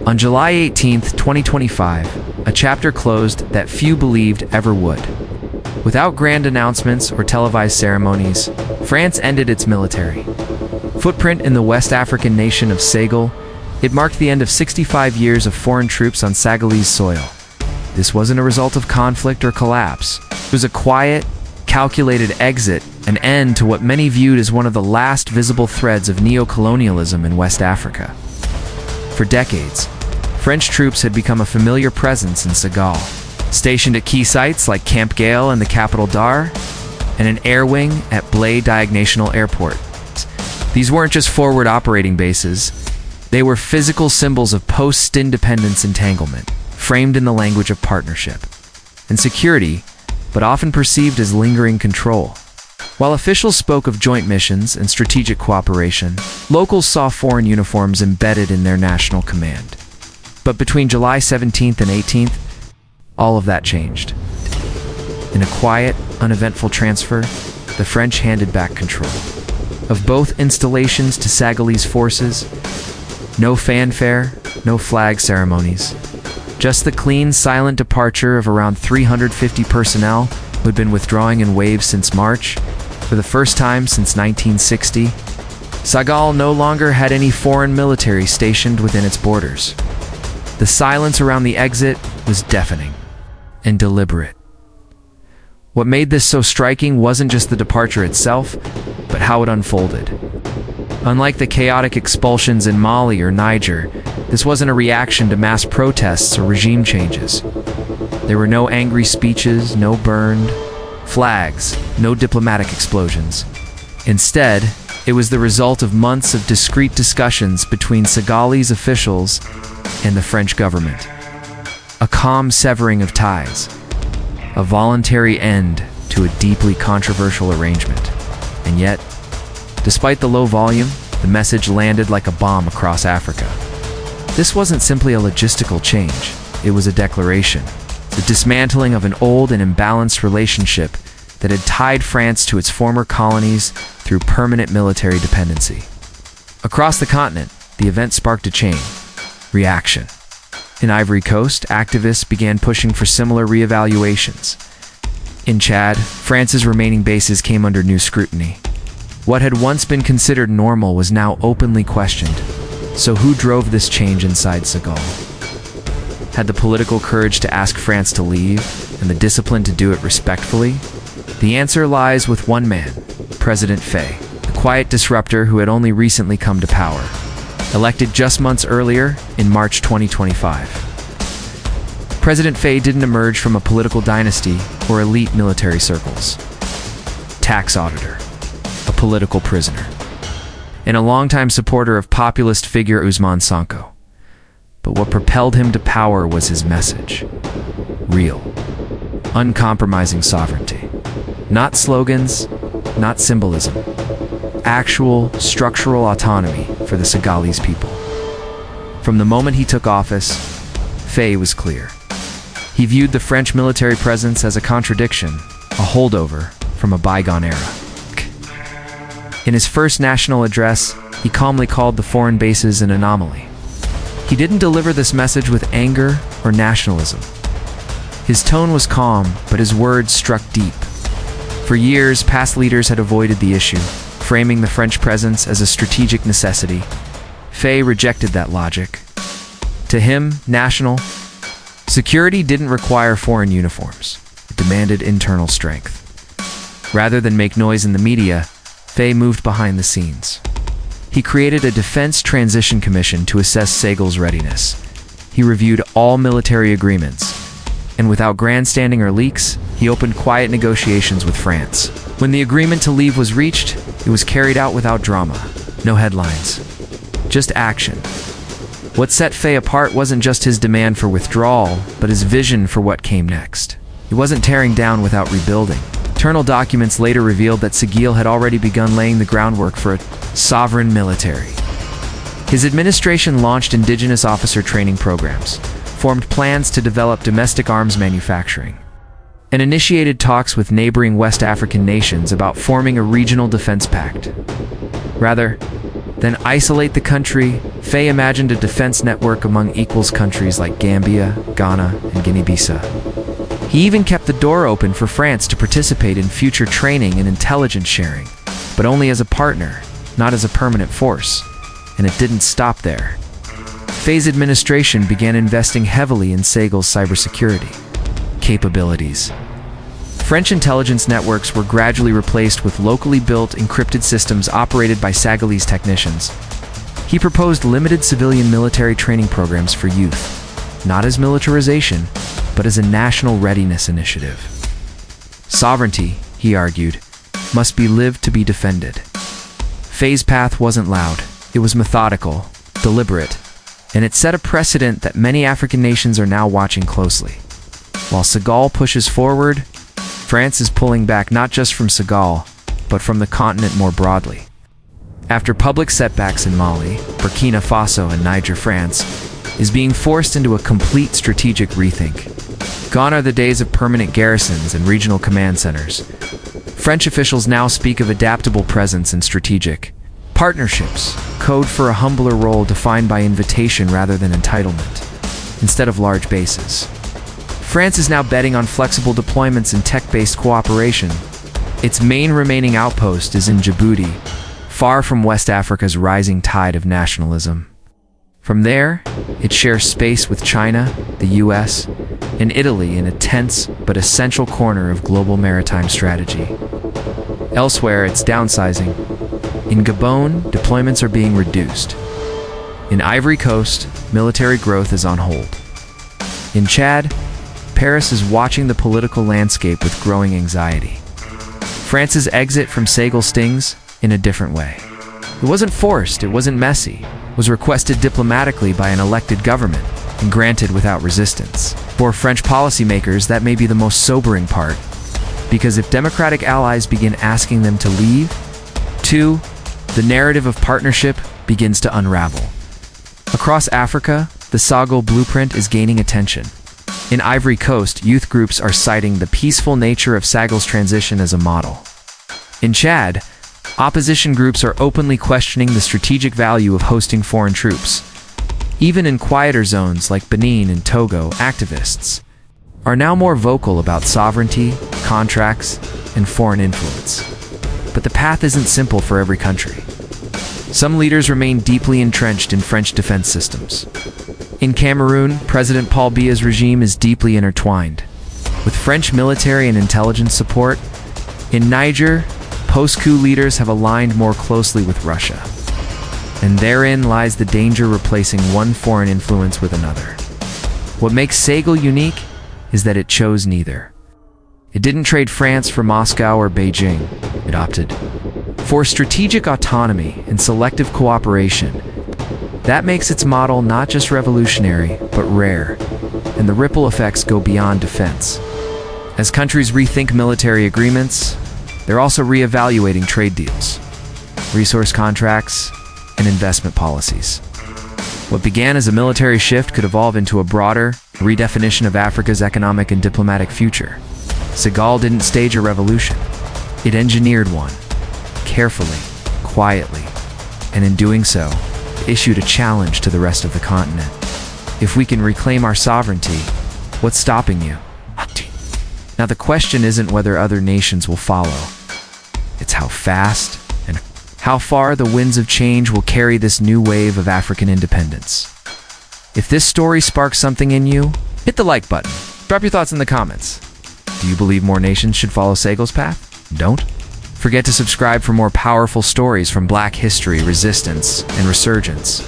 On July 18, 2025, a chapter closed that few believed ever would. Without grand announcements or televised ceremonies, France ended its military footprint in the West African nation of Senegal. It marked the end of 65 years of foreign troops on Senegalese soil. This wasn't a result of conflict or collapse. It was a quiet, calculated exit, an end to what many viewed as one of the last visible threads of neo-colonialism in West Africa. For decades, French troops had become a familiar presence in Senegal, stationed at key sites like Camp Gale and the capital Dar, and an air wing at Blaye Diagnational Airport. These weren't just forward operating bases, they were physical symbols of post-independence entanglement, framed in the language of partnership and security, but often perceived as lingering control. While officials spoke of joint missions and strategic cooperation, locals saw foreign uniforms embedded in their national command. But between July 17th and 18th, all of that changed. In a quiet, uneventful transfer, the French handed back control of both installations to Senegalese forces. No fanfare, no flag ceremonies. Just the clean, silent departure of around 350 personnel who had been withdrawing in waves since March. For the first time since 1960, Senegal no longer had any foreign military stationed within its borders. The silence around the exit was deafening and deliberate. What made this so striking wasn't just the departure itself, but how it unfolded. Unlike the chaotic expulsions in Mali or Niger, this wasn't a reaction to mass protests or regime changes. There were no angry speeches, no burned flags, no diplomatic explosions. Instead, it was the result of months of discreet discussions between Senegalese officials and the French government. A calm severing of ties, a voluntary end to a deeply controversial arrangement. And yet, despite the low volume, the message landed like a bomb across Africa. This wasn't simply a logistical change, it was a declaration. The dismantling of an old and imbalanced relationship that had tied France to its former colonies through permanent military dependency. Across the continent, the event sparked a chain reaction. In Ivory Coast, activists began pushing for similar reevaluations. In Chad, France's remaining bases came under new scrutiny. What had once been considered normal was now openly questioned. So who drove this change inside Senegal? Had the political courage to ask France to leave, and the discipline to do it respectfully? The answer lies with one man, President Faye, a quiet disruptor who had only recently come to power. Elected just months earlier, in March 2025. President Faye didn't emerge from a political dynasty or elite military circles. Tax auditor, a political prisoner, and a longtime supporter of populist figure Ousmane Sonko. But what propelled him to power was his message. Real, uncompromising sovereignty. Not slogans, not symbolism. Actual, structural autonomy for the Senegalese people. From the moment he took office, Faye was clear. He viewed the French military presence as a contradiction, a holdover from a bygone era. In his first national address, he calmly called the foreign bases an anomaly. He didn't deliver this message with anger or nationalism. His tone was calm, but his words struck deep. For years, past leaders had avoided the issue, framing the French presence as a strategic necessity. Faye rejected that logic. To him, national security didn't require foreign uniforms. It demanded internal strength. Rather than make noise in the media, Faye moved behind the scenes. He created a Defense Transition Commission to assess Senegal's readiness. He reviewed all military agreements, and without grandstanding or leaks, he opened quiet negotiations with France. When the agreement to leave was reached, it was carried out without drama. No headlines, just action. What set Faye apart wasn't just his demand for withdrawal, but his vision for what came next. He wasn't tearing down without rebuilding. Internal documents later revealed that Senegal had already begun laying the groundwork for a sovereign military. His administration launched indigenous officer training programs, formed plans to develop domestic arms manufacturing, and initiated talks with neighboring West African nations about forming a regional defense pact. Rather, then isolate the country, Faye imagined a defense network among equals countries like Gambia, Ghana, and Guinea-Bissau. He even kept the door open for France to participate in future training and intelligence sharing, but only as a partner, not as a permanent force. And it didn't stop there. Faye's administration began investing heavily in Senegal's cybersecurity capabilities. French intelligence networks were gradually replaced with locally built encrypted systems operated by Senegalese technicians. He proposed limited civilian military training programs for youth, not as militarization, but as a national readiness initiative. Sovereignty, he argued, must be lived to be defended. Faye's path wasn't loud, it was methodical, deliberate, and it set a precedent that many African nations are now watching closely. While Senegal pushes forward, France is pulling back not just from Senegal, but from the continent more broadly. After public setbacks in Mali, Burkina Faso, and Niger, France is being forced into a complete strategic rethink. Gone are the days of permanent garrisons and regional command centers. French officials now speak of adaptable presence and strategic partnerships, code for a humbler role defined by invitation rather than entitlement, instead of large bases. France is now betting on flexible deployments and tech-based cooperation. Its main remaining outpost is in Djibouti, far from West Africa's rising tide of nationalism. From there, it shares space with China, the US, and Italy in a tense but essential corner of global maritime strategy. Elsewhere, it's downsizing. In Gabon, deployments are being reduced. In Ivory Coast, military growth is on hold. In Chad, Paris is watching the political landscape with growing anxiety. France's exit from Senegal stings in a different way. It wasn't forced, it wasn't messy. It was requested diplomatically by an elected government and granted without resistance. For French policymakers, that may be the most sobering part, because if democratic allies begin asking them to leave, too, the narrative of partnership begins to unravel. Across Africa, the Senegal blueprint is gaining attention. In Ivory Coast, youth groups are citing the peaceful nature of Senegal's transition as a model. In Chad, opposition groups are openly questioning the strategic value of hosting foreign troops. Even in quieter zones like Benin and Togo, activists are now more vocal about sovereignty, contracts, and foreign influence. But the path isn't simple for every country. Some leaders remain deeply entrenched in French defense systems. In Cameroon, President Paul Biya's regime is deeply intertwined with French military and intelligence support. In Niger, post-coup leaders have aligned more closely with Russia. And therein lies the danger replacing one foreign influence with another. What makes Senegal unique is that it chose neither. It didn't trade France for Moscow or Beijing. It opted for strategic autonomy and selective cooperation. That makes its model not just revolutionary, but rare, and the ripple effects go beyond defense. As countries rethink military agreements, they're also reevaluating trade deals, resource contracts, and investment policies. What began as a military shift could evolve into a broader redefinition of Africa's economic and diplomatic future. Senegal didn't stage a revolution. It engineered one, carefully, quietly, and in doing so, issued a challenge to the rest of the continent. If we can reclaim our sovereignty, what's stopping you? Now the question isn't whether other nations will follow. It's how fast and how far the winds of change will carry this new wave of African independence. If this story sparks something in you, hit the like button. Drop your thoughts in the comments. Do you believe more nations should follow Senegal's path? Don't forget to subscribe for more powerful stories from Black history, resistance, and resurgence.